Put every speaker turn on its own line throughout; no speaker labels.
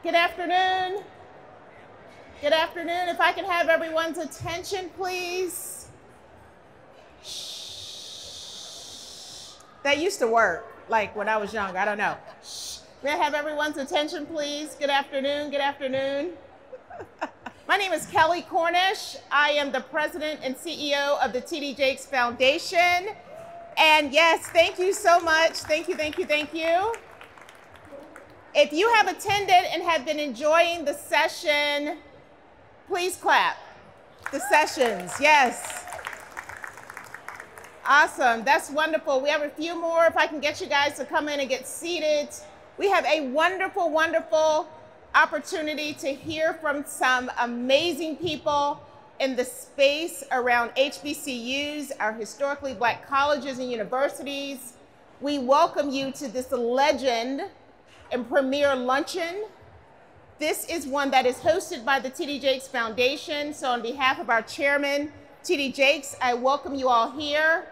Good afternoon. Good afternoon. If I can have everyone's attention, please. Shh. That used to work, like when I was young. I don't know. Shh. May I have everyone's attention, please? Good afternoon. Good afternoon. My name is Kelley Cornish. I am the president and CEO of the T.D. Jakes Foundation. And yes, thank you so much. Thank you, thank you, thank you. If you have attended and have been enjoying the session, please clap. The sessions, yes. Awesome, that's wonderful. We have a few more. If I can get you guys to come in and get seated. We have a wonderful, wonderful opportunity to hear from some amazing people in the space around HBCUs, our historically Black colleges and universities. We welcome you to this legend and premier luncheon. This is one that is hosted by the T.D. Jakes Foundation. So on behalf of our chairman, T.D. Jakes, I welcome you all here.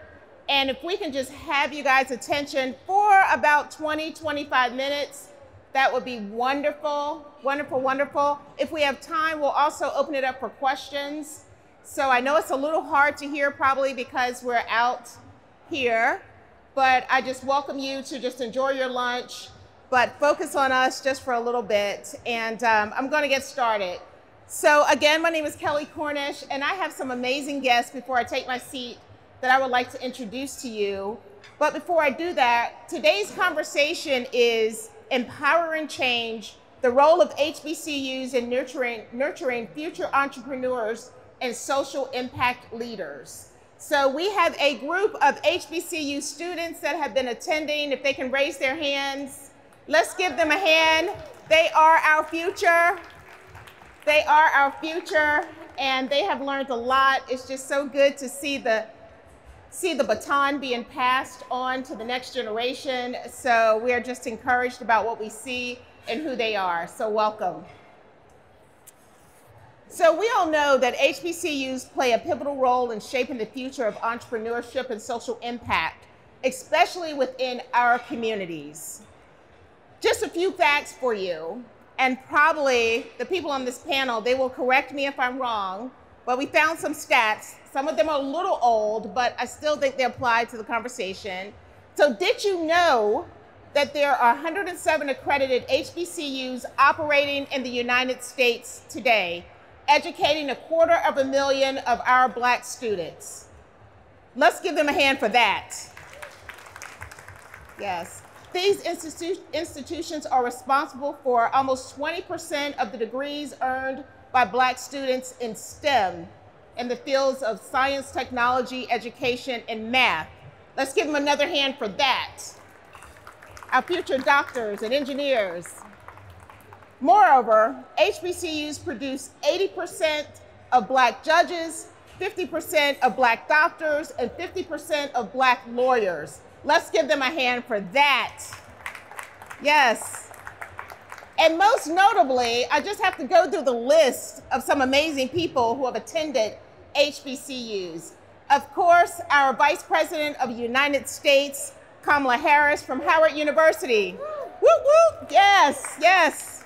And if we can just have you guys' attention for about 20, 25 minutes, that would be wonderful, wonderful, wonderful. If we have time, we'll also open it up for questions. So I know it's a little hard to hear probably because we're out here, but I just welcome you to just enjoy your lunch, but focus on us just for a little bit. And I'm gonna get started. So again, my name is Kelley Cornish, and I have some amazing guests before I take my seat that I would like to introduce to you. But before I do that, today's conversation is empowering change, the role of HBCUs in nurturing future entrepreneurs and social impact leaders. So we have a group of HBCU students that have been attending. If they can raise their hands, let's give them a hand. They are our future. They are our future, and they have learned a lot. It's just so good to see the baton being passed on to the next generation. So we are just encouraged about what we see and who they are. So welcome. So we all know that HBCUs play a pivotal role in shaping the future of entrepreneurship and social impact, especially within our communities. Just a few facts for you, and probably the people on this panel, they will correct me if I'm wrong, but we found some stats. Some of them are a little old, but I still think they apply to the conversation. So did you know that there are 107 accredited HBCUs operating in the United States today, educating 250,000 of our Black students? Let's give them a hand for that. Yes. These institutions are responsible for almost 20% of the degrees earned by Black students in STEM, in the fields of science, technology, education, and math. Let's give them another hand for that. Our future doctors and engineers. Moreover, HBCUs produce 80% of Black judges, 50% of Black doctors, and 50% of Black lawyers. Let's give them a hand for that. Yes. And most notably, I just have to go through the list of some amazing people who have attended HBCUs. Of course, our Vice President of the United States, Kamala Harris from Howard University. Whoop, whoop. Yes, yes.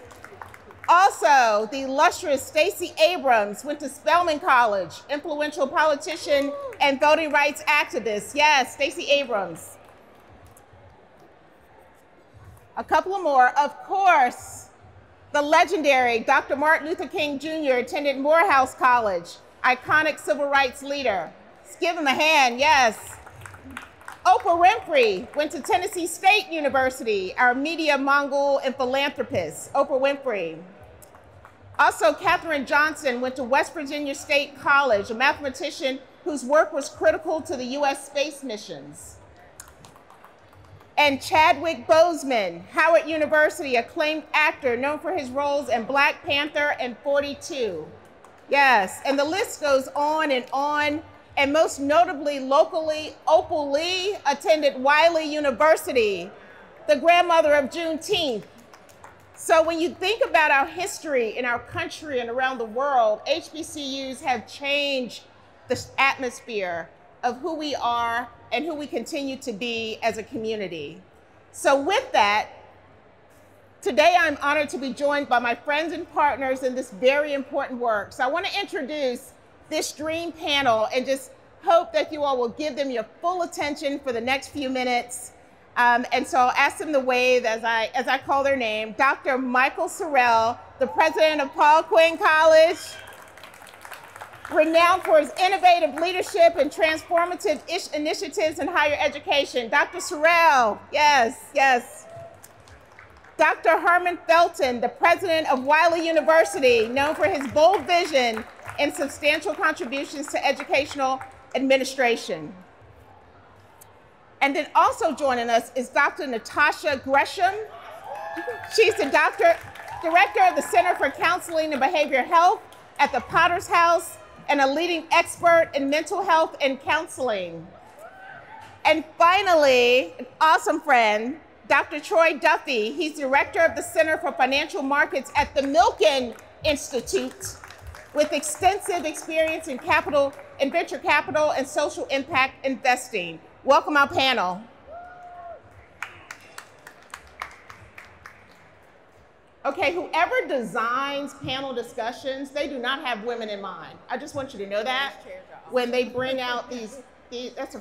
Also, the illustrious Stacey Abrams went to Spelman College, influential politician and voting rights activist. Yes, Stacey Abrams. A couple of more. Of course, the legendary Dr. Martin Luther King Jr. attended Morehouse College, iconic civil rights leader. Let's give him a hand, yes. Oprah Winfrey went to Tennessee State University, our media mogul and philanthropist, Oprah Winfrey. Also, Katherine Johnson went to West Virginia State College, a mathematician whose work was critical to the US space missions. And Chadwick Boseman, Howard University, acclaimed actor known for his roles in Black Panther and 42. Yes, and the list goes on and on. And most notably, locally, Opal Lee attended Wiley University, the grandmother of Juneteenth. So when you think about our history in our country and around the world, HBCUs have changed the atmosphere of who we are and who we continue to be as a community. So with that, Today, I'm honored to be joined by my friends and partners in this very important work. So I want to introduce this dream panel and just hope that you all will give them your full attention for the next few minutes. And so I'll ask them to wave as I call their name. Dr. Michael Sorrell, the president of Paul Quinn College, renowned for his innovative leadership and transformative initiatives in higher education. Dr. Sorrell, yes, yes. Dr. Herman Felton, the president of Wiley University, known for his bold vision and substantial contributions to educational administration. And then also joining us is Dr. Natasha Gresham. She's the director of the Center for Counseling and Behavioral Health at the Potter's House and a leading expert in mental health and counseling. And finally, an awesome friend, Dr. Duffie. He's director of the Center for Financial Markets at the Milken Institute with extensive experience in capital and venture capital and social impact investing. Welcome our panel. Okay, whoever designs panel discussions, they do not have women in mind. I just want you to know that when they bring out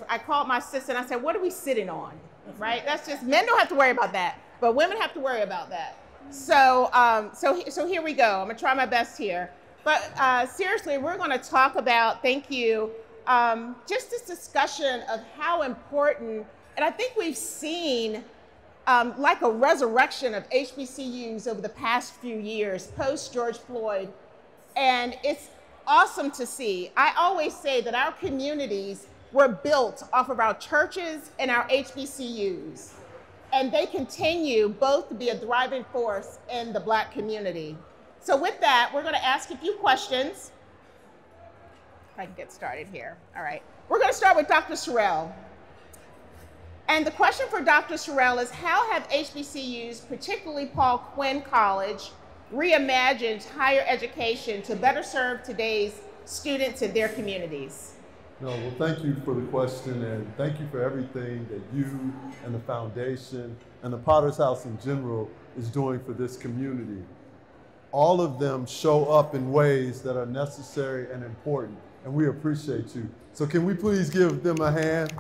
I called my assistant, I said, what are we sitting on, right? That's just, men don't have to worry about that, but women have to worry about that. So, so here we go. I'm gonna try my best here. But seriously, we're gonna talk about, thank you, just this discussion of how important, and I think we've seen like a resurrection of HBCUs over the past few years, post George Floyd, and it's awesome to see. I always say that our communities were built off of our churches and our HBCUs, and they continue both to be a driving force in the Black community. So with that, we're gonna ask a few questions. If I can get started here. All right, we're gonna start with Dr. Sorrell. And the question for Dr. Sorrell is, how have HBCUs, particularly Paul Quinn College, reimagined higher education to better serve today's students and their communities?
No, well, thank you for the question, and thank you for everything that you and the foundation and the Potter's House in general is doing for this community. All of them show up in ways that are necessary and important, and we appreciate you. So can we please give them a hand?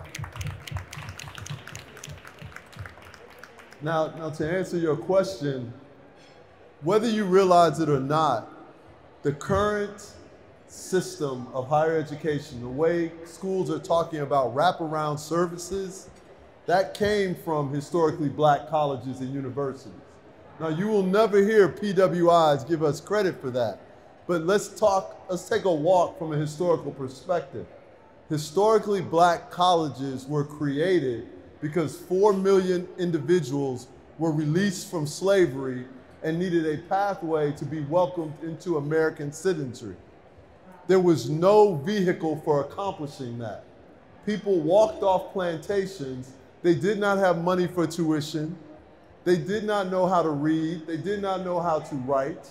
Now to answer your question, whether you realize it or not, the current system of higher education, the way schools are talking about wraparound services, that came from historically Black colleges and universities. Now, you will never hear PWIs give us credit for that, but let's take a walk from a historical perspective. Historically Black colleges were created because 4 million individuals were released from slavery and needed a pathway to be welcomed into American citizenry. There was no vehicle for accomplishing that. People walked off plantations. They did not have money for tuition. They did not know how to read. They did not know how to write.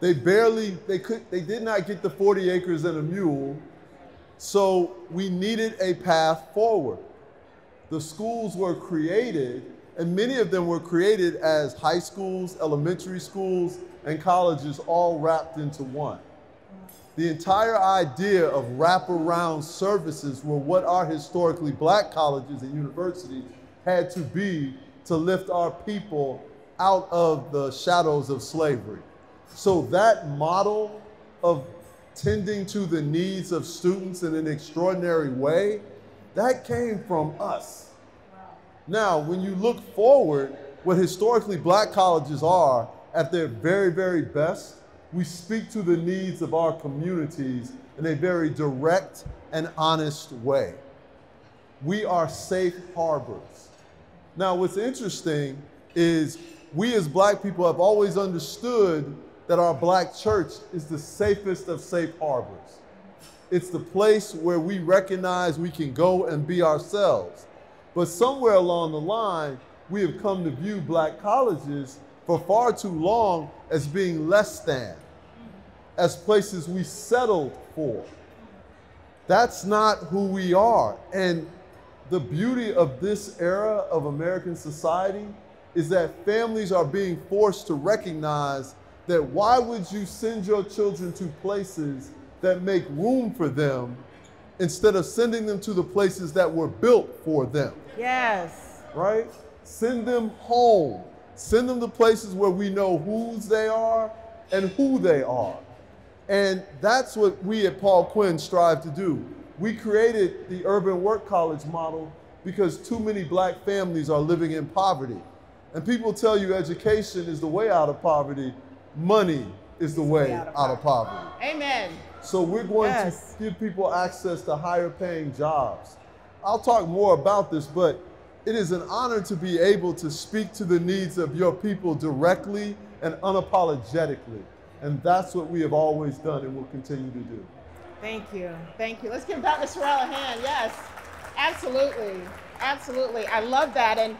They did not get the 40 acres and a mule. So we needed a path forward. The schools were created, and many of them were created as high schools, elementary schools, and colleges all wrapped into one. The entire idea of wraparound services were what our historically Black colleges and universities had to be to lift our people out of the shadows of slavery. So that model of tending to the needs of students in an extraordinary way, that came from us. Now, when you look forward, what historically Black colleges are at their very, very best, we speak to the needs of our communities in a very direct and honest way. We are safe harbors. Now, what's interesting is we as Black people have always understood that our Black church is the safest of safe harbors. It's the place where we recognize we can go and be ourselves. But somewhere along the line, we have come to view Black colleges for far too long as being less than, as places we settled for. That's not who we are. And the beauty of this era of American society is that families are being forced to recognize that why would you send your children to places that make room for them instead of sending them to the places that were built for them?
Yes.
Right? Send them home. Send them to places where we know whose they are and who they are. And that's what we at Paul Quinn strive to do. We created the urban work college model because too many black families are living in poverty. And people tell you education is the way out of poverty. Money is the way out of poverty.
Amen.
So we're going to give people access to higher paying jobs. I'll talk more about this, but it is an honor to be able to speak to the needs of your people directly and unapologetically. And that's what we have always done and will continue to do.
Thank you. Thank you. Let's give Dr. Sorrell a hand. Yes, absolutely. Absolutely. I love that. And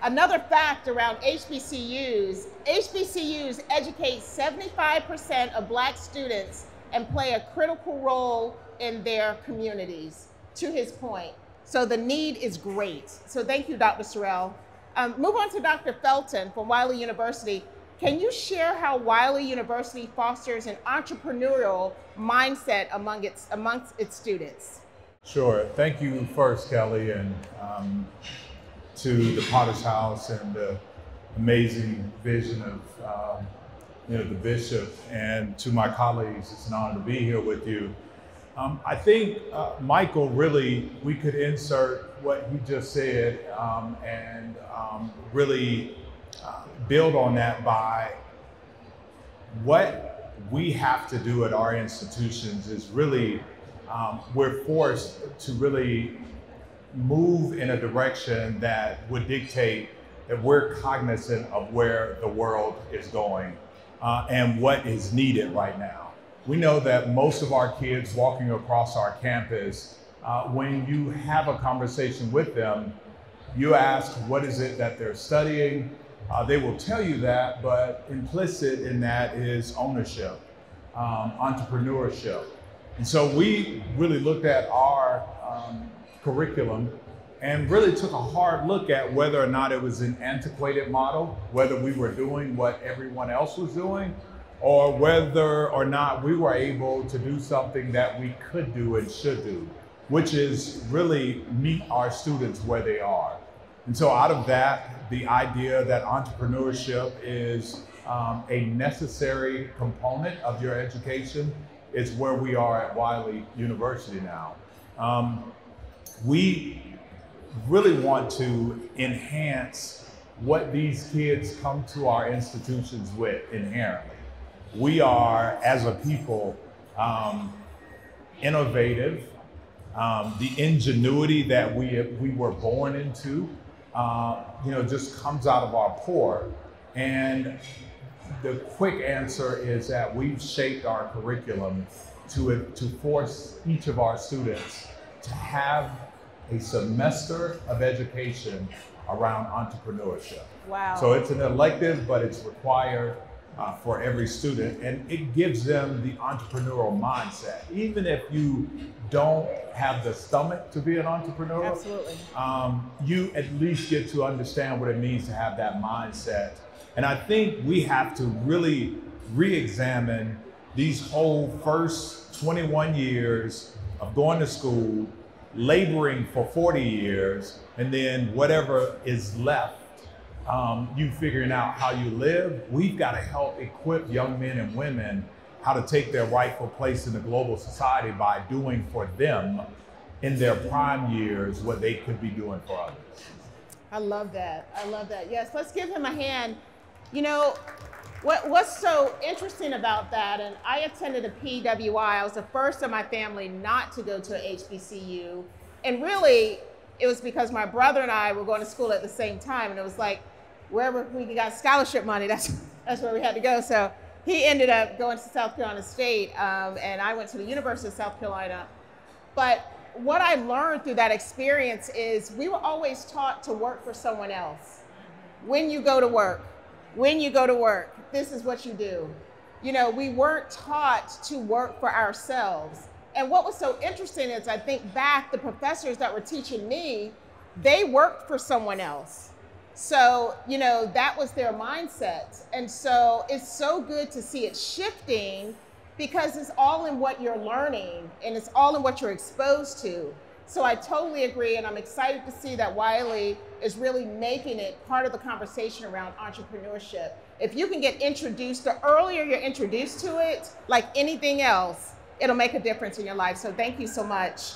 another fact around HBCUs, HBCUs educate 75% of black students and play a critical role in their communities, to his point. So the need is great. So thank you, Dr. Sorrell. Move on to Dr. Felton from Wiley University. Can you share how Wiley University fosters an entrepreneurial mindset amongst its students?
Sure. Thank you first, Kelley, and to the Potter's House and the amazing vision of the bishop, and to my colleagues. It's an honor to be here with you. I think, Michael, really, we could insert what you just said and really build on that by what we have to do at our institutions is really, we're forced to really move in a direction that would dictate that we're cognizant of where the world is going and what is needed right now. We know that most of our kids walking across our campus, when you have a conversation with them, you ask what is it that they're studying. They will tell you that, but implicit in that is ownership, entrepreneurship. And so we really looked at our curriculum and really took a hard look at whether or not it was an antiquated model, whether we were doing what everyone else was doing, or whether or not we were able to do something that we could do and should do, which is really meet our students where they are. And so out of that, the idea that entrepreneurship is a necessary component of your education is where we are at Wiley University now. We really want to enhance what these kids come to our institutions with inherently. We are, as a people, innovative. The ingenuity that we were born into, just comes out of our pore. And the quick answer is that we've shaped our curriculum to force each of our students to have a semester of education around entrepreneurship.
Wow.
So it's an elective, but it's required for every student, and it gives them the entrepreneurial mindset. Even if you don't have the stomach to be an entrepreneur,
absolutely,
you at least get to understand what it means to have that mindset. And I think we have to really re-examine these whole first 21 years of going to school, laboring for 40 years, and then whatever is left, you figuring out how you live. We've got to help equip young men and women how to take their rightful place in the global society by doing for them in their prime years what they could be doing for others.
I love that. I love that. Yes, let's give him a hand. You know, what's so interesting about that, and I attended a PWI. I was the first of my family not to go to an HBCU. And really, it was because my brother and I were going to school at the same time. And it was like, wherever we got scholarship money, that's where we had to go. So he ended up going to South Carolina State, and I went to the University of South Carolina. But what I learned through that experience is we were always taught to work for someone else. When you go to work, this is what you do. You know, we weren't taught to work for ourselves. And what was so interesting is I think back, the professors that were teaching me, they worked for someone else. So, you know, that was their mindset. And so it's so good to see it shifting, because it's all in what you're learning and it's all in what you're exposed to. So I totally agree, and I'm excited to see that Wiley is really making it part of the conversation around entrepreneurship. If you can get introduced, the earlier you're introduced to it, like anything else, it'll make a difference in your life. So thank you so much.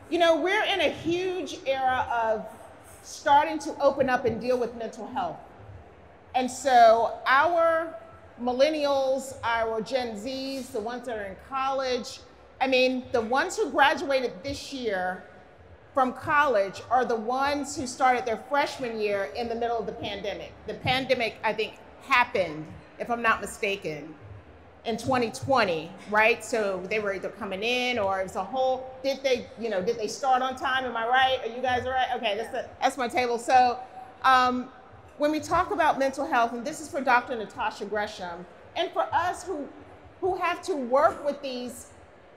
You know, we're in a huge era of starting to open up and deal with mental health. And so our millennials, our Gen Zs, the ones that are in college, I mean, the ones who graduated this year from college are the ones who started their freshman year in the middle of the pandemic. The pandemic, I think, happened, if I'm not mistaken, in 2020, right? So they were either coming in, or it was a whole, did they start on time? Am I right? Are you guys all right? Okay, that's my table. So when we talk about mental health, and this is for Dr. Natasha Gresham, and for us who have to work with these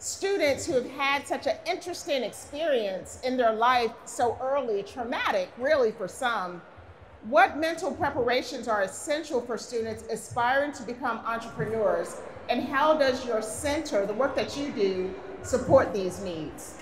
students who have had such an interesting experience in their life so early, traumatic really for some, what mental preparations are essential for students aspiring to become entrepreneurs, and how does your center, the work that you do, support these needs?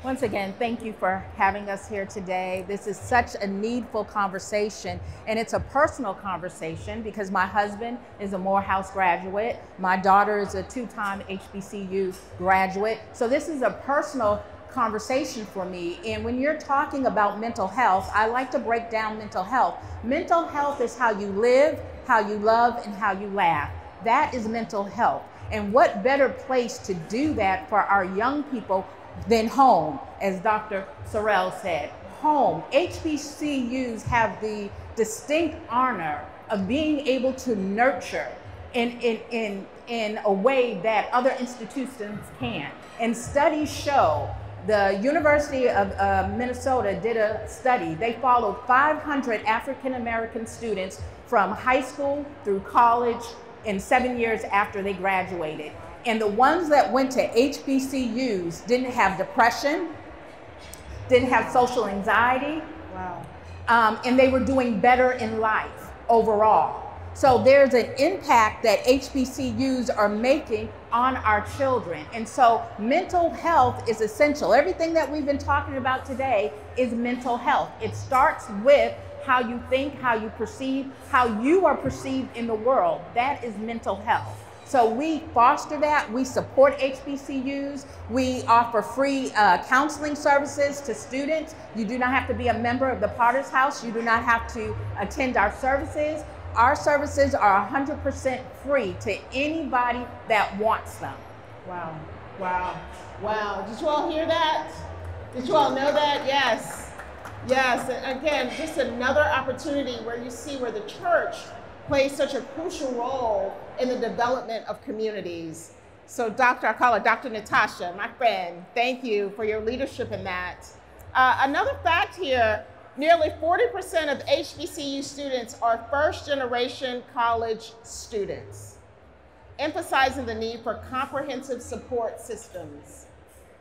Once again, thank you for having us here today. This is such a needful conversation, and it's a personal conversation because my husband is a Morehouse graduate. My daughter is a two-time HBCU graduate. So this is a personal conversation for me. And when you're talking about mental health, I like to break down mental health. Mental health is how you live, how you love, and how you laugh. That is mental health. And what better place to do that for our young people than home, as Dr. Sorrell said, home. HBCUs have the distinct honor of being able to nurture in a way that other institutions can't. And studies show, the University of Minnesota did a study. They followed 500 African-American students from high school through college in 7 years after they graduated. And the ones that went to HBCUs didn't have depression, didn't have social anxiety, wow. And they were doing better in life overall. So there's an impact that HBCUs are making on our children. And so mental health is essential. Everything that we've been talking about today is mental health. It starts with how you think, how you perceive, how you are perceived in the world. That is mental health. So we foster that, we support HBCUs, we offer free counseling services to students. You do not have to be a member of the Potter's House, you do not have to attend our services. Our services are 100% free to anybody that wants them.
Wow, wow, wow. Did you all hear that? Did you all know that? Yes, yes. And again, just another opportunity where you see where the church plays such a crucial role in the development of communities. So I call her Dr. Natasha, my friend, thank you for your leadership in that. Another fact here, nearly 40% of HBCU students are first-generation college students, emphasizing the need for comprehensive support systems.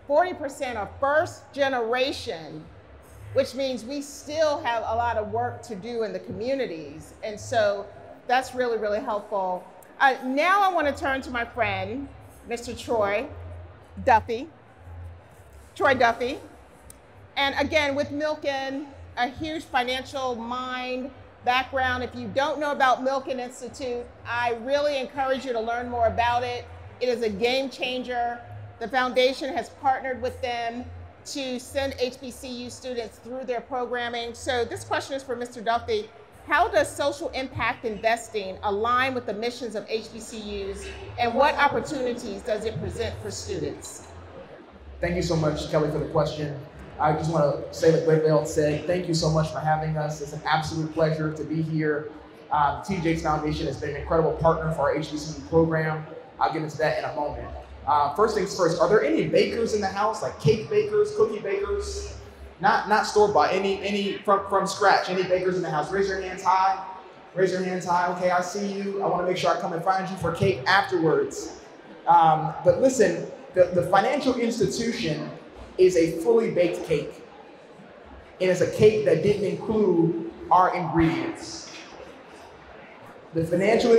40% are first generation, which means we still have a lot of work to do in the communities. And so that's really, really helpful. Now I want to turn to my friend, Mr. Troy Duffie. And again, with Milken, a huge financial mind background. If you don't know about Milken Institute, I really encourage you to learn more about it. It is a game changer. The foundation has partnered with them to send HBCU students through their programming. So this question is for Mr. Duffie. How does social impact investing align with the missions of HBCUs, and what opportunities does it present for students?
Thank you so much, Kelley, for the question. I just want to say what Glenville said. Thank you so much for having us. It's an absolute pleasure to be here. TJ's Foundation has been an incredible partner for our HBCU program. I'll get into that in a moment. First things first, are there any bakers in the house, like cake bakers, cookie bakers? Not store-bought, any from scratch, any bakers in the house? Raise your hands high. Raise your hands high. Okay, I see you. I want to make sure I come and find you for cake afterwards. But listen, the financial institution is a fully baked cake. and it's a cake that didn't include our ingredients. The financial,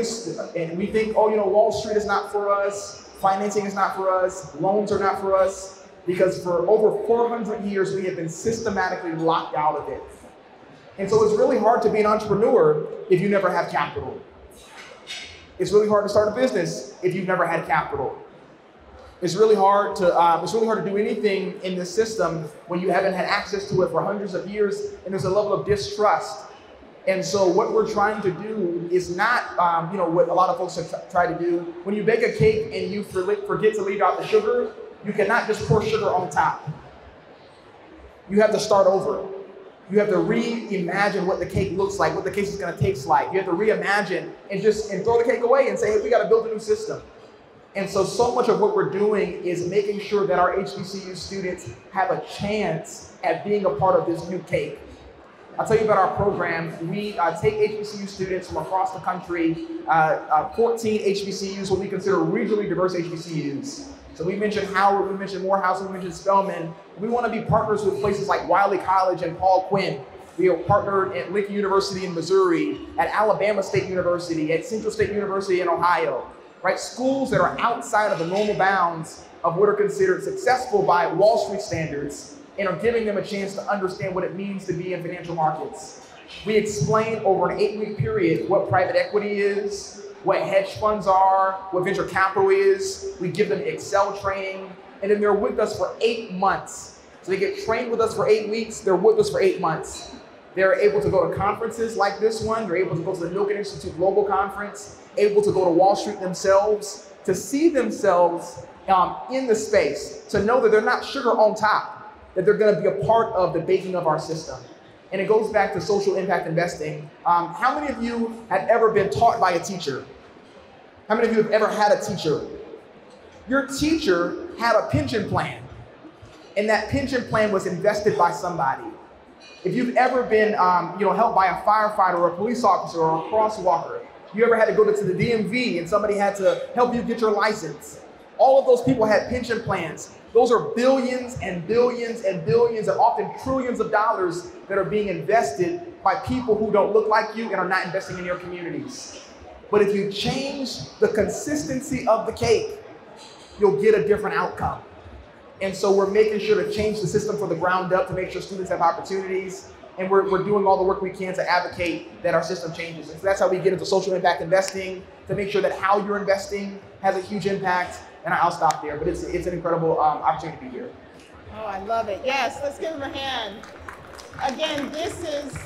and we think, oh, Wall Street is not for us, financing is not for us, loans are not for us, because for over 400 years, we have been systematically locked out of it. And so it's really hard to be an entrepreneur if you never have capital. It's really hard to start a business if you've never had capital. It's really hard to do anything in this system when you haven't had access to it for hundreds of years, and there's a level of distrust. And so what we're trying to do is not, what a lot of folks have tried to do. When you bake a cake and you forget to leave out the sugar, you cannot just pour sugar on top. You have to start over. You have to reimagine what the cake looks like, what the cake is going to taste like. You have to reimagine and throw the cake away and say, hey, we got to build a new system. And so much of what we're doing is making sure that our HBCU students have a chance at being a part of this new cake. I'll tell you about our program. We take HBCU students from across the country, 14 HBCUs, what we consider regionally diverse HBCUs. So we mentioned Howard, we mentioned Morehouse, we mentioned Spelman. We want to be partners with places like Wiley College and Paul Quinn. We are partnered at Lincoln University in Missouri, at Alabama State University, at Central State University in Ohio, right? Schools that are outside of the normal bounds of what are considered successful by Wall Street standards, and are giving them a chance to understand what it means to be in financial markets. We explain over an 8-week period what private equity is, what hedge funds are, what venture capital is. We give them Excel training, and then they're with us for 8 months. So they get trained with us for 8 weeks, they're with us for 8 months. They're able to go to conferences like this one, they're able to go to the Milken Institute Global Conference, able to go to Wall Street themselves, to see themselves in the space, to know that they're not sugar on top, that they're gonna be a part of the baking of our system. And it goes back to social impact investing. How many of you have ever been taught by a teacher? How many of you have ever had a teacher? Your teacher had a pension plan, and that pension plan was invested by somebody. If you've ever been helped by a firefighter or a police officer or a crosswalker, you ever had to go to the DMV and somebody had to help you get your license, all of those people had pension plans. Those are billions and billions and billions and often trillions of dollars that are being invested by people who don't look like you and are not investing in your communities. But if you change the consistency of the cake, you'll get a different outcome. And so we're making sure to change the system from the ground up to make sure students have opportunities. And we're doing all the work we can to advocate that our system changes. And so that's how we get into social impact investing, to make sure that how you're investing has a huge impact. And I'll stop there, but it's an incredible opportunity to be here.
Oh, I love it. Yes, let's give them a hand. Again, this is,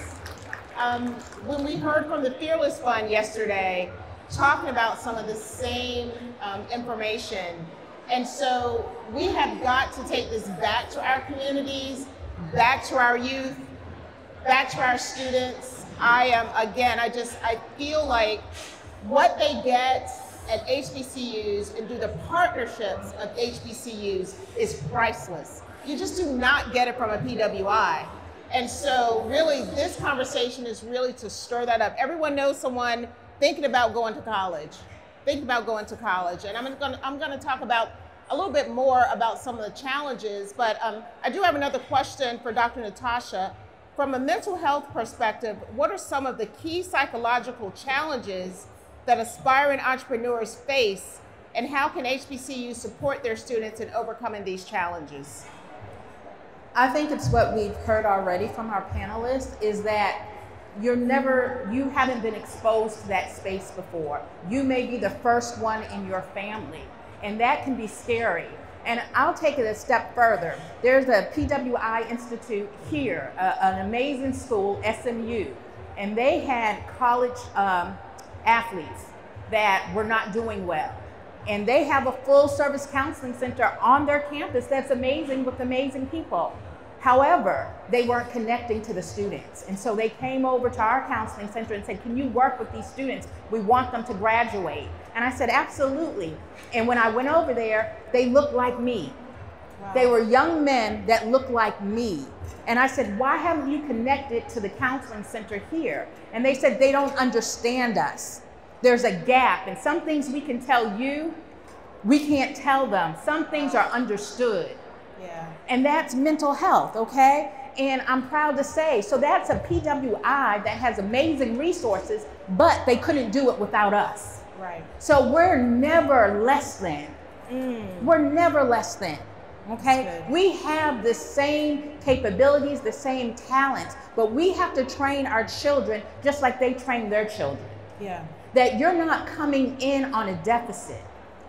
when we heard from the Fearless Fund yesterday, talking about some of the same information. And so we have got to take this back to our communities, back to our youth, back to our students. I feel like what they get at HBCUs and through the partnerships of HBCUs is priceless. You just do not get it from a PWI. And so really this conversation is really to stir that up. Everyone knows someone thinking about going to college, And I'm gonna talk about a little bit more about some of the challenges, but I do have another question for Dr. Natasha. From a mental health perspective, what are some of the key psychological challenges that aspiring entrepreneurs face, and how can HBCUs support their students in overcoming these challenges?
I think it's what we've heard already from our panelists, is that you haven't been exposed to that space before. You may be the first one in your family, and that can be scary. And I'll take it a step further. There's a PWI Institute here, an amazing school, SMU, and they had college athletes that were not doing well. And they have a full service counseling center on their campus that's amazing, with amazing people. However, they weren't connecting to the students. And so they came over to our counseling center and said, can you work with these students? We want them to graduate. And I said, absolutely. And when I went over there, they looked like me. Wow. They were young men that looked like me. And I said, why haven't you connected to the counseling center here? And they said, they don't understand us. There's a gap, and some things we can tell you, we can't tell them. Some things are understood. Yeah. And that's mental health, okay? And I'm proud to say, so that's a PWI that has amazing resources, but they couldn't do it without us.
Right.
So we're never less than. We're never less than. Okay, we have the same capabilities, the same talents, but we have to train our children just like they train their children.
Yeah.
That you're not coming in on a deficit,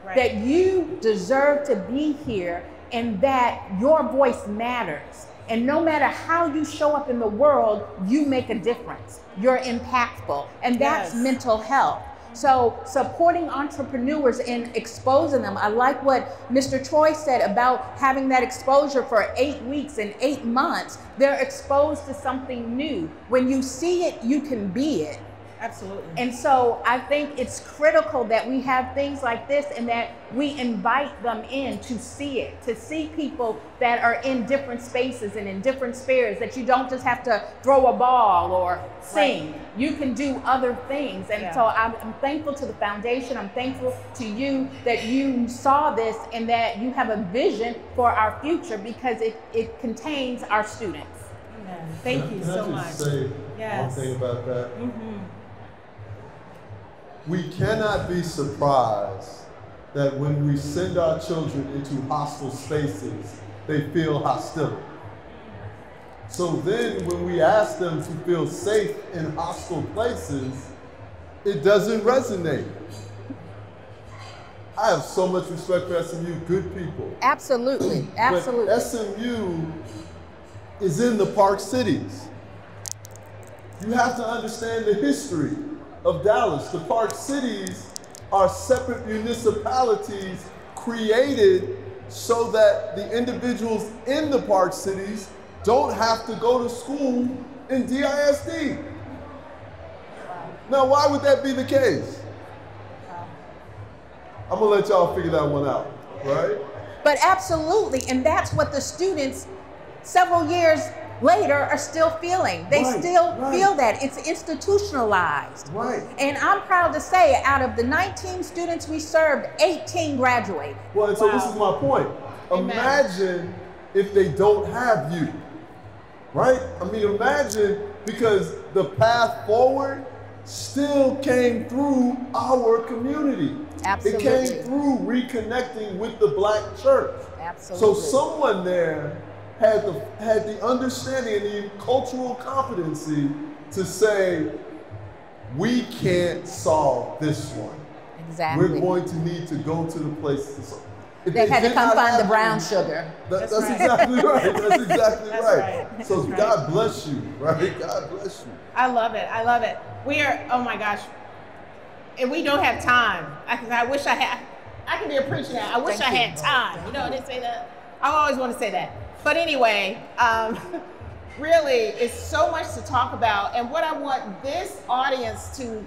Right.
that you deserve to be here and that your voice matters. And no matter how you show up in the world, you make a difference. You're impactful, and that's
Yes.
mental health. So supporting entrepreneurs and exposing them. I like what Mr. Troy said about having that exposure for 8 weeks and 8 months. They're exposed to something new. When you see it, you can be it.
Absolutely.
And so I think it's critical that we have things like this and that we invite them in to see it, to see people that are in different spaces and in different spheres, that you don't just have to throw a ball or sing.
Right.
You can do other things. And so I'm thankful to the foundation. I'm thankful to you that you saw this and that you have a vision for our future because it contains our students.
Amen. Thank you so much.
Can I just say one thing about that? We cannot be surprised that when we send our children into hostile spaces, they feel hostility. So then when we ask them to feel safe in hostile places, it doesn't resonate. I have so much respect for SMU, good people.
Absolutely, absolutely.
But SMU is in the Park Cities. You have to understand the history of Dallas. The Park Cities are separate municipalities created so that the individuals in the Park Cities don't have to go to school in DISD. Now, why would that be the case? I'm gonna let y'all figure that one out, right?
But absolutely, and that's what the students several years later are still feeling. They still feel that. It's institutionalized.
Right.
And I'm proud to say, out of the 19 students we served, 18 graduated.
Well, and so this is my point.
Amen.
Imagine if they don't have you, right? I mean, imagine, because the path forward still came through our community.
Absolutely.
It came through reconnecting with the Black church.
Absolutely.
So someone there had the understanding and the cultural competency to say, we can't solve this one.
Exactly.
We're going to need to go to the places.
They had to come find the brown sugar.
That's
right.
exactly right. That's exactly
That's
right.
right.
So
That's
God bless you, right? God bless you.
I love it. I love it. We are, oh my gosh. And we don't have time. I wish I had, I can be a preacher now. I wish I had time. You know, they say that. I always want to say that. But anyway, really, it's so much to talk about. And what I want this audience to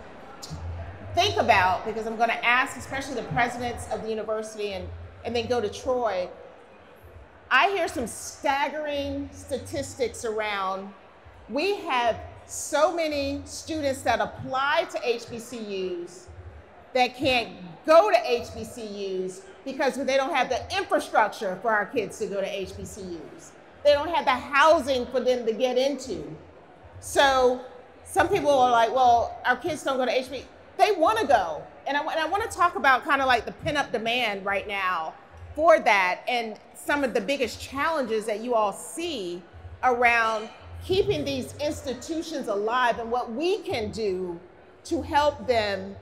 think about, because I'm going to ask, especially the presidents of the university and then go to Troy, I hear some staggering statistics around, we have so many students that apply to HBCUs that can't go to HBCUs because they don't have the infrastructure for our kids to go to HBCUs. They don't have the housing for them to get into. So some people are like, well, our kids don't go to HBCUs. They want to go. And I want to talk about kind of like the pent-up demand right now for that and some of the biggest challenges that you all see around keeping these institutions alive and what we can do to help them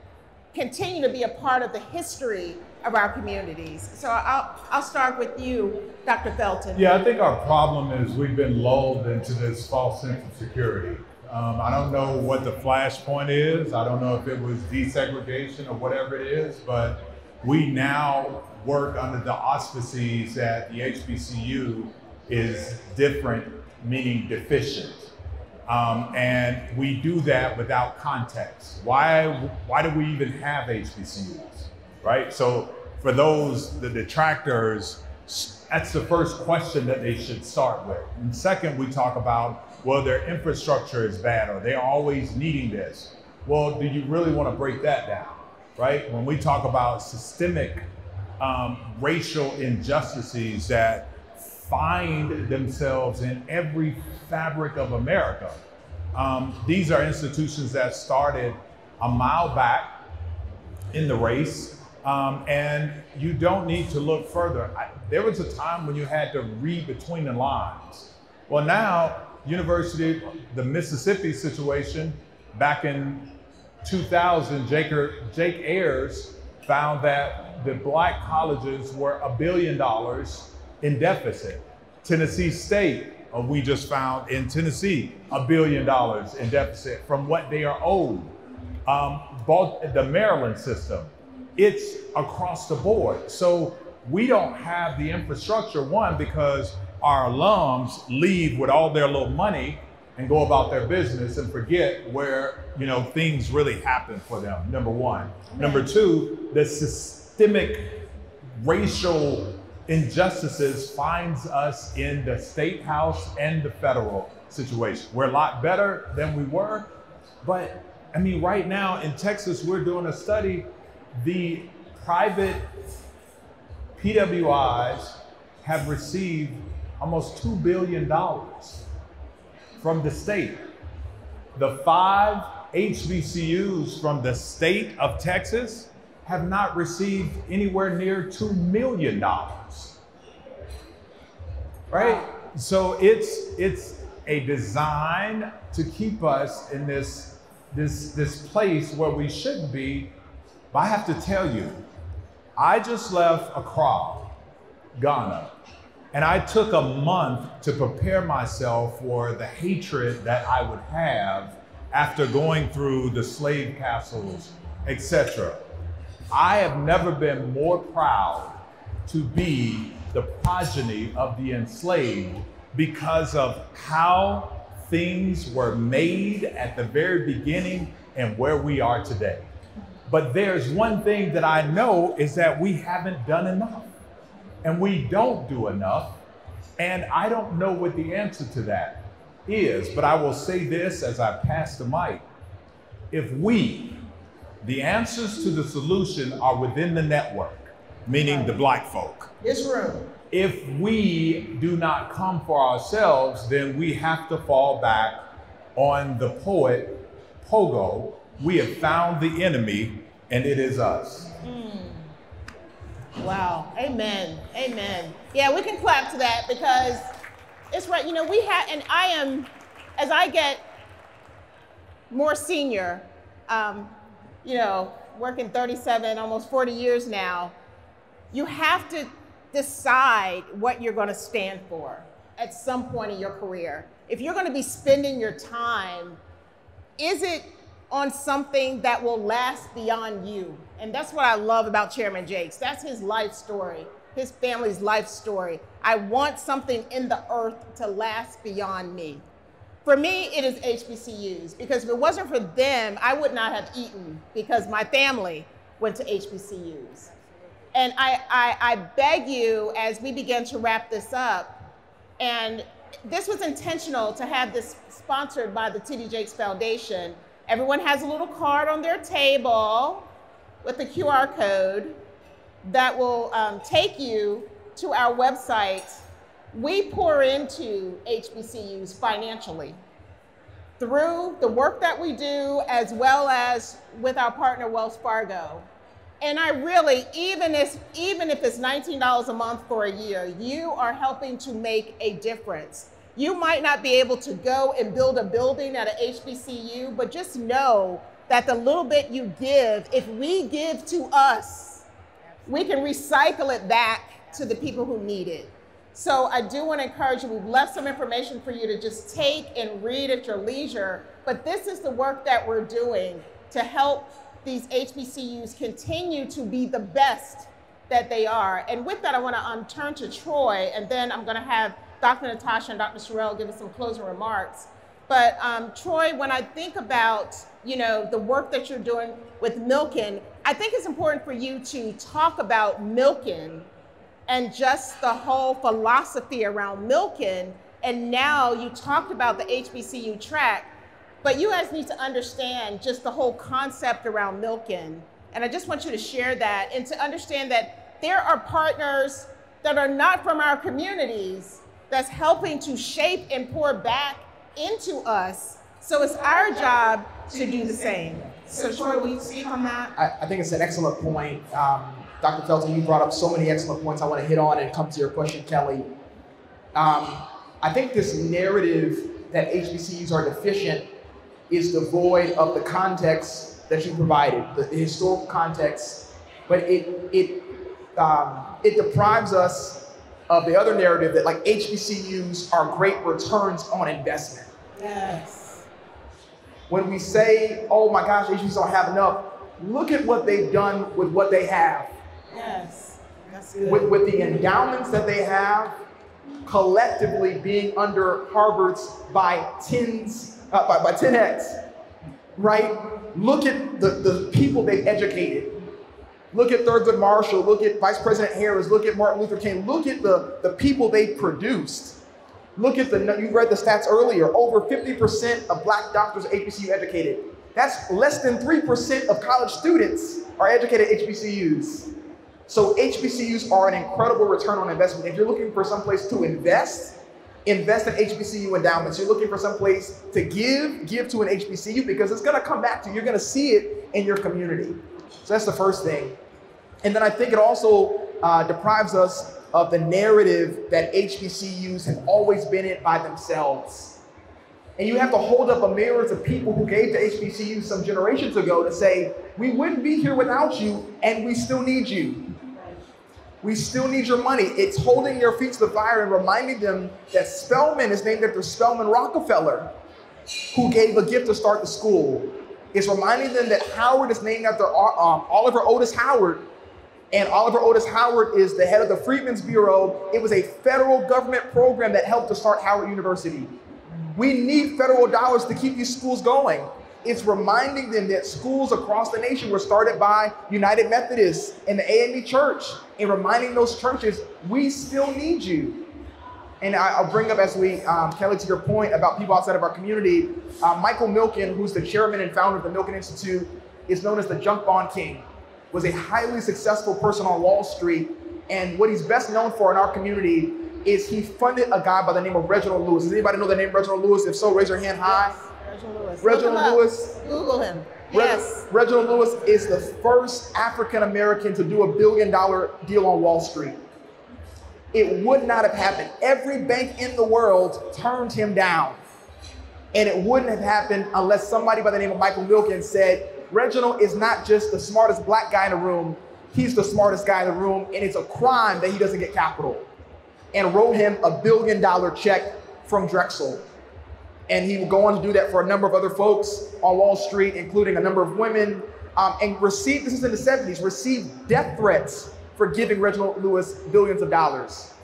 continue to be a part of the history of our communities. So I'll start with you, Dr. Felton.
Yeah, I think our problem is we've been lulled into this false sense of security. I don't know what the flashpoint is. I don't know if it was desegregation or whatever it is, but we now work under the auspices that the HBCU is different, meaning deficient. And we do that without context. Why do we even have HBCUs, right? So for those, the detractors, that's the first question that they should start with. And second, we talk about, well, their infrastructure is bad or they're always needing this. Well, do you really want to break that down, right? When we talk about systemic racial injustices that find themselves in every fabric of America. These are institutions that started a mile back in the race, and you don't need to look further. There was a time when you had to read between the lines. Well, now, University, the Mississippi situation, back in 2000, Jake Ayers found that the black colleges were $1 billion in deficit. Tennessee State, we just found in Tennessee, $1 billion in deficit from what they are owed. The Maryland system, it's across the board. So we don't have the infrastructure, one, because our alums leave with all their little money and go about their business and forget where, you know, things really happen for them, number one. Number two, the systemic racial injustices finds us in the state house and the federal situation. We're a lot better than we were, but I mean, right now in Texas, we're doing a study, the private PWIs have received almost $2 billion from the state. The 5 HBCUs from the state of Texas have not received anywhere near $2 million, right? So it's a design to keep us in this place where we shouldn't be. But I have to tell you, I just left Accra, Ghana, and I took a month to prepare myself for the hatred that I would have after going through the slave castles, etc. I have never been more proud to be the progeny of the enslaved because of how things were made at the very beginning and where we are today. But there's one thing that I know is that we haven't done enough, and we don't do enough. And I don't know what the answer to that is, but I will say this as I pass the mic. If the answers to the solution are within the network, meaning the black folk.
This room.
If we do not come for ourselves, then we have to fall back on the poet Pogo. We have found the enemy, and it is us.
Wow. Amen. Amen. Yeah, we can clap to that because it's right. You know, we have, and I am, as I get more senior, you know, working 37, almost 40 years now, you have to decide what you're going to stand for at some point in your career. If you're going to be spending your time, is it on something that will last beyond you? And that's what I love about Chairman Jakes. That's his life story, his family's life story. I want something in the earth to last beyond me. For me, it is HBCUs, because if it wasn't for them, I would not have eaten, because my family went to HBCUs. And I beg you, as we begin to wrap this up, and this was intentional to have this sponsored by the T.D. Jakes Foundation. Everyone has a little card on their table with a QR code that will take you to our website. We pour into HBCUs financially through the work that we do, as well as with our partner, Wells Fargo. And I really, even if it's $19 a month for a year, you are helping to make a difference. You might not be able to go and build a building at an HBCU, but just know that the little bit you give, if we give to us, we can recycle it back to the people who need it. So I do want to encourage you, we've left some information for you to just take and read at your leisure, but this is the work that we're doing to help these HBCUs continue to be the best that they are. And with that, I want to turn to Troy, and then I'm going to have Dr. Natasha and Dr. Sorrell give us some closing remarks. But Troy, when I think about, you know, the work that you're doing with Milken, I think it's important for you to talk about Milken and just the whole philosophy around Milken. And now you talked about the HBCU track, but you guys need to understand just the whole concept around Milken. And I just want you to share that and to understand that there are partners that are not from our communities that's helping to shape and pour back into us. So it's our job to do the same. So Troy, will you speak on that?
I think it's an excellent point. Dr. Felton, you brought up so many excellent points I want to hit on and come to your question, Kelley. I think this narrative that HBCUs are deficient is devoid of the context that you provided, the historical context, but it deprives us of the other narrative that like HBCUs are great returns on investment.
Yes.
When we say, oh my gosh, HBCUs don't have enough, look at what they've done with what they have.
Yes, that's good.
With the endowments that they have, collectively being under Harvard's by 10x, right? Look at the people they've educated. Look at Thurgood Marshall, look at Vice President Harris, look at Martin Luther King, look at the people they produced. Look at you read the stats earlier, over 50% of Black doctors are HBCU educated. That's less than 3% of college students are educated at HBCUs. So HBCUs are an incredible return on investment. If you're looking for someplace to invest in HBCU endowments. You're looking for someplace to give to an HBCU because it's gonna come back to you. You're gonna see it in your community. So that's the first thing. And then I think it also deprives us of the narrative that HBCUs have always been it by themselves. And you have to hold up a mirror to people who gave to HBCUs some generations ago to say, we wouldn't be here without you, and we still need you. We still need your money. It's holding their feet to the fire and reminding them that Spelman is named after Spelman Rockefeller, who gave a gift to start the school. It's reminding them that Howard is named after Oliver Otis Howard, and Oliver Otis Howard is the head of the Freedmen's Bureau. It was a federal government program that helped to start Howard University. We need federal dollars to keep these schools going. It's reminding them that schools across the nation were started by United Methodists and the AME Church, and reminding those churches, we still need you. And I'll bring up, as we, Kelley, to your point about people outside of our community, Michael Milken, who's the chairman and founder of the Milken Institute, is known as the junk bond king, was a highly successful person on Wall Street. And what he's best known for in our community is he funded a guy by the name of Reginald Lewis. Does anybody know the name Reginald Lewis? If so, raise your hand high.
Yes, Reginald Lewis.
Reginald Lewis.
Google him. Yes.
Reginald Lewis is the first African-American to do $1 billion deal on Wall Street. It would not have happened. Every bank in the world turned him down. And it wouldn't have happened unless somebody by the name of Michael Milken said, Reginald is not just the smartest black guy in the room, he's the smartest guy in the room, and it's a crime that he doesn't get capital. And wrote him $1 billion check from Drexel. And he would go on to do that for a number of other folks on Wall Street, including a number of women, and received, this is in the 70s, received death threats for giving Reginald Lewis billions of dollars.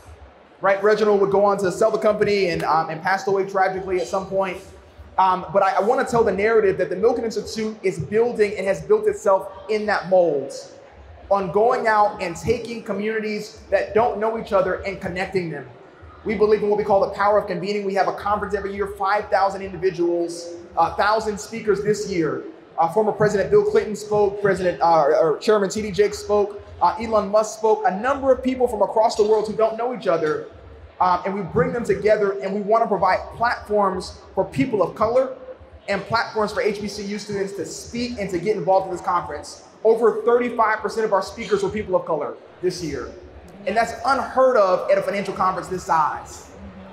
Right? Reginald would go on to sell the company and passed away tragically at some point. But I want to tell the narrative that the Milken Institute is building and has built itself in that mold, on going out and taking communities that don't know each other and connecting them. We believe in what we call the power of convening. We have a conference every year, 5,000 individuals, 1,000 speakers this year. Former President Bill Clinton spoke, Chairman T.D. Jakes spoke, Elon Musk spoke, a number of people from across the world who don't know each other. And we bring them together, and we want to provide platforms for people of color and platforms for HBCU students to speak and to get involved in this conference. Over 35% of our speakers were people of color this year. And that's unheard of at a financial conference this size.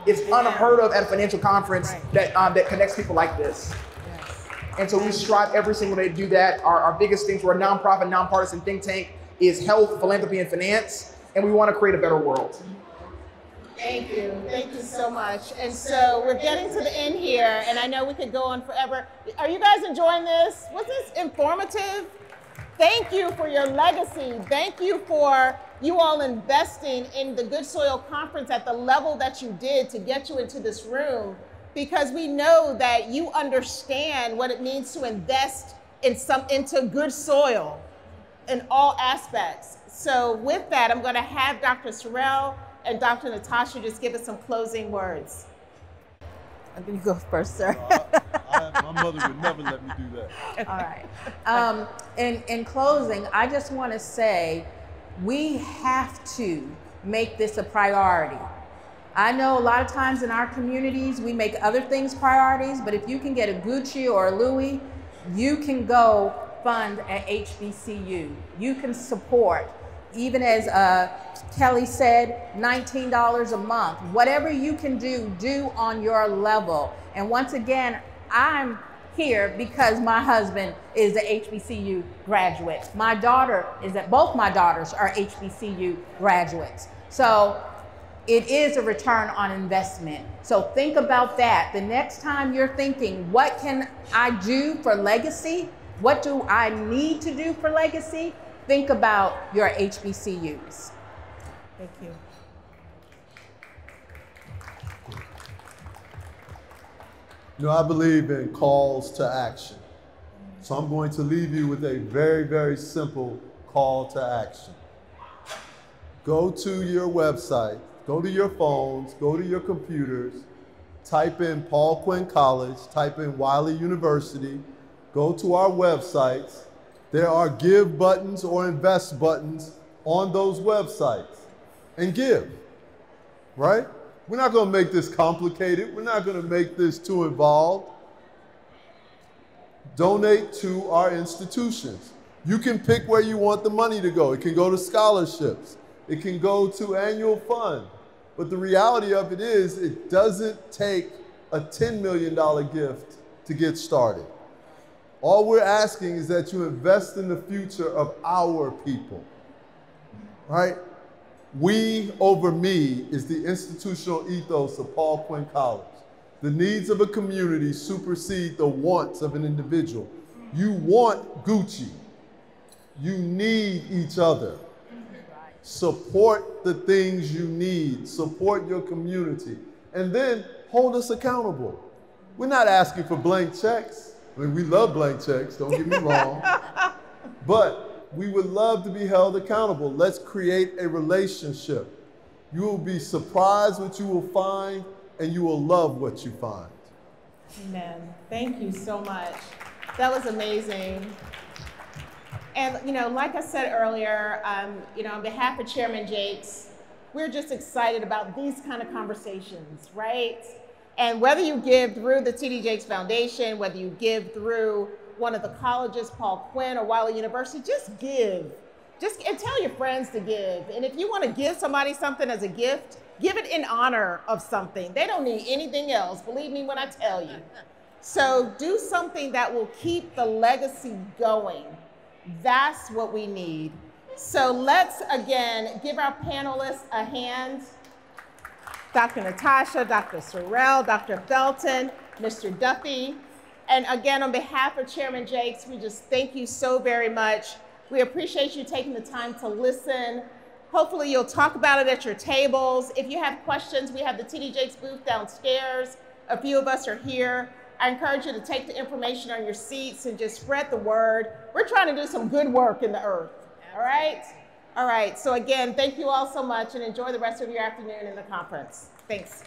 It's unheard of at a financial conference that connects people like this. And so we strive every single day to do that. Our biggest things, we're a nonprofit, nonpartisan think tank, is health, philanthropy, and finance. And we want to create a better world.
Thank you. Thank you so much. And so we're getting to the end here, and I know we could go on forever. Are you guys enjoying this? Was this informative? Thank you for your legacy. Thank you for you all investing in the Good Soil Conference at the level that you did to get you into this room, because we know that you understand what it means to invest into good soil in all aspects. So with that, I'm going to have Dr. Sorrell and Dr. Natasha just give us some closing words.
I'm going to go first, sir.
My mother would never let me do that.
All right. In closing, I just want to say we have to make this a priority. I know a lot of times in our communities, we make other things priorities, but if you can get a Gucci or a Louis, you can go fund at HBCU. You can support, even as Kelley said, $19 a month. Whatever you can do on your level. And once again, I'm here because my husband is an HBCU graduate. My daughter is both my daughters are HBCU graduates. So it is a return on investment. So think about that. The next time you're thinking, what can I do for legacy? What do I need to do for legacy? Think about your HBCUs.
Thank you.
You know, I believe in calls to action. So I'm going to leave you with a very, very simple call to action. Go to your website, go to your phones, go to your computers, type in Paul Quinn College, type in Wiley University, go to our websites. There are give buttons or invest buttons on those websites, and give, right? We're not going to make this complicated. We're not going to make this too involved. Donate to our institutions. You can pick where you want the money to go. It can go to scholarships. It can go to annual fund. But the reality of it is, it doesn't take a $10 million gift to get started. All we're asking is that you invest in the future of our people, right? We over me is the institutional ethos of Paul Quinn College. The needs of a community supersede the wants of an individual. You want Gucci. You need each other. Support the things you need. Support your community. And then hold us accountable. We're not asking for blank checks. I mean, we love blank checks, don't get me wrong. But we would love to be held accountable. Let's create a relationship. You will be surprised what you will find, and you will love what you find.
Amen. Thank you so much. That was amazing. And, you know, like I said earlier, you know, on behalf of Chairman Jakes, we're just excited about these kind of conversations, right? And whether you give through the T.D. Jakes Foundation, whether you give through one of the colleges, Paul Quinn or Wiley University, just give. And tell your friends to give. And if you want to give somebody something as a gift, give it in honor of something. They don't need anything else, believe me when I tell you. So do something that will keep the legacy going. That's what we need. So let's, again, give our panelists a hand. Dr. Natasha, Dr. Sorrell, Dr. Felton, Mr. Duffie. And again, on behalf of Chairman Jakes, we just thank you so very much. We appreciate you taking the time to listen. Hopefully you'll talk about it at your tables. If you have questions, we have the T.D. Jakes booth downstairs. A few of us are here. I encourage you to take the information on your seats and just spread the word. We're trying to do some good work in the earth, all right? All right, so again, thank you all so much and enjoy the rest of your afternoon in the conference. Thanks.